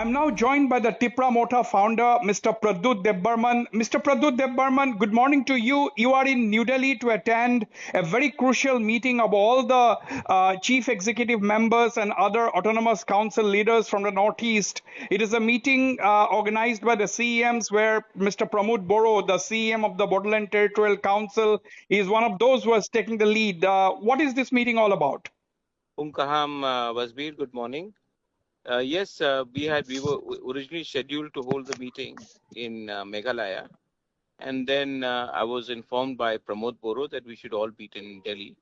I'm now joined by the Tipra Motha founder, Mr. Pradyot Debbarma. Mr. Pradyot Debbarma, good morning to you. You are in New Delhi to attend a very crucial meeting of all the chief executive members and other autonomous council leaders from the Northeast. It is a meeting organized by the CEMs where Mr. Pramod Boro, the CEM of the Bodoland Territorial Council, is one of those who is taking the lead. What is this meeting all about? Wasbir, good morning. Yes, we were originally scheduled to hold the meeting in Meghalaya, and then I was informed by Pramod Boro that we should all meet in Delhi.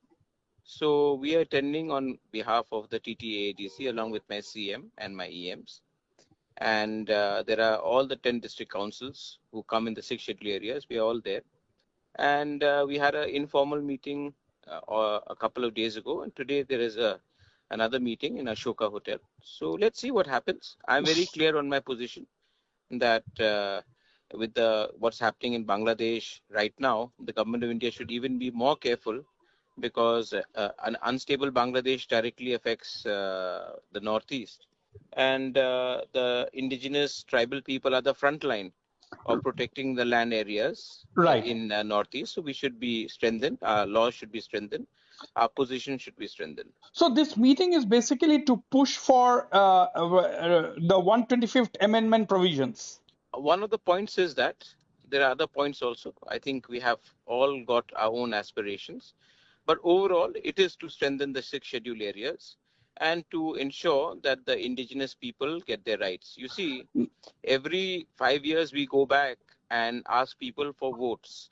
So we are attending on behalf of the TTAADC along with my CM and my EMs. And there are all the 10 district councils who come in the 6 scheduled areas. We are all there. And we had an informal meeting a couple of days ago, and today there is another meeting in Ashoka Hotel. So let's see what happens. I'm very clear on my position that with what's happening in Bangladesh right now, the government of India should even be more careful, because an unstable Bangladesh directly affects the Northeast. And the indigenous tribal people are the front line of protecting the land areas in Northeast. So we should be strengthened. Our laws should be strengthened. Our position should be strengthened. So this meeting is basically to push for the 125th Amendment provisions. One of the points is that there are other points also. I think we have all got our own aspirations. But overall, it is to strengthen the 6 scheduled areas and to ensure that the indigenous people get their rights. You see, every 5 years we go back and ask people for votes.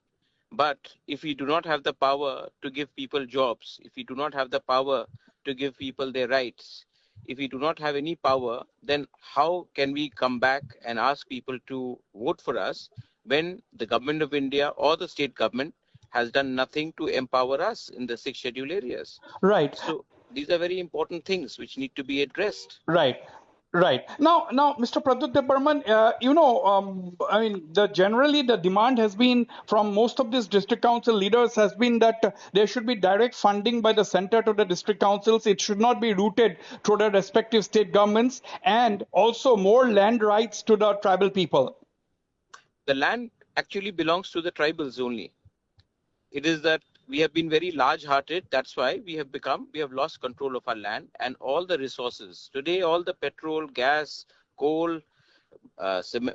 But if we do not have the power to give people jobs, if we do not have the power to give people their rights, if we do not have any power, then how can we come back and ask people to vote for us when the government of India or the state government has done nothing to empower us in the 6 scheduled areas? Right. So these are very important things which need to be addressed. Right. Now, Mr. Pradyot Debbarma, I mean, generally the demand has been from most of these district council leaders has been that there should be direct funding by the center to the district councils. It should not be routed through the respective state governments, and also more land rights to the tribal people. The land actually belongs to the tribals only. It is that we have been very large-hearted. That's why we have lost control of our land and all the resources. Today, all the petrol, gas, coal,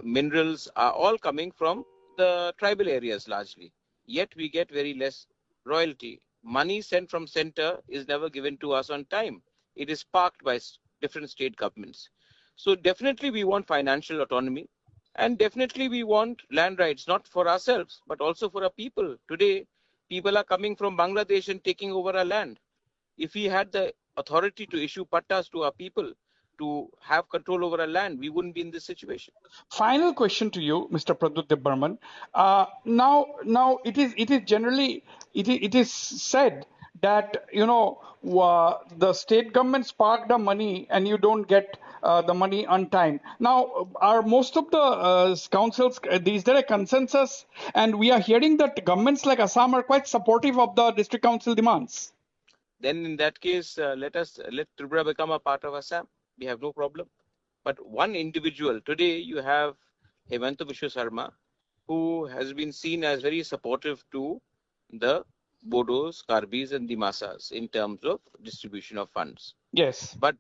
minerals are all coming from the tribal areas largely. Yet we get very less royalty. Money sent from center is never given to us on time. It is parked by different state governments. So definitely we want financial autonomy, and definitely we want land rights, not for ourselves, but also for our people. Today, people are coming from Bangladesh and taking over our land. If we had the authority to issue pattas to our people, to have control over our land, we wouldn't be in this situation. Final question to you, Mr. Pradyot Debbarma. Now it is generally it is said that the state governments park the money and you don't get the money on time. Now, are most of the councils, is there a consensus? And we are hearing that governments like Assam are quite supportive of the district council demands. Then in that case, let Tripura become a part of Assam. We have no problem. But one individual, today you have Himanta Biswa Sarma, who has been seen as very supportive to the Bodos, Karbis and Dimasas in terms of distribution of funds. Yes. But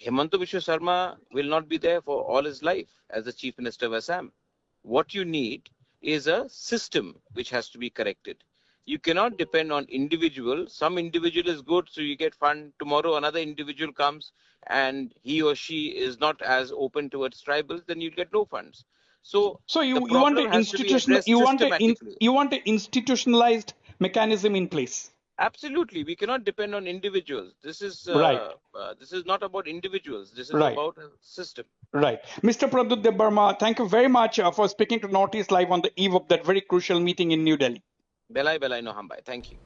Himanta Biswa Sarma will not be there for all his life as the Chief Minister of Assam. What you need is a system which has to be corrected. You cannot depend on individuals. Some individual is good, so you get fund. Tomorrow another individual comes and he or she is not as open towards tribals, then you get no funds. So you want an institutionalized mechanism in place. Absolutely, we cannot depend on individuals. This is this is not about individuals. This is about a system. Right, Mr. Pradyot Debbarma, thank you very much for speaking to Northeast Live on the eve of that very crucial meeting in New Delhi. Belai no hambai. Thank you.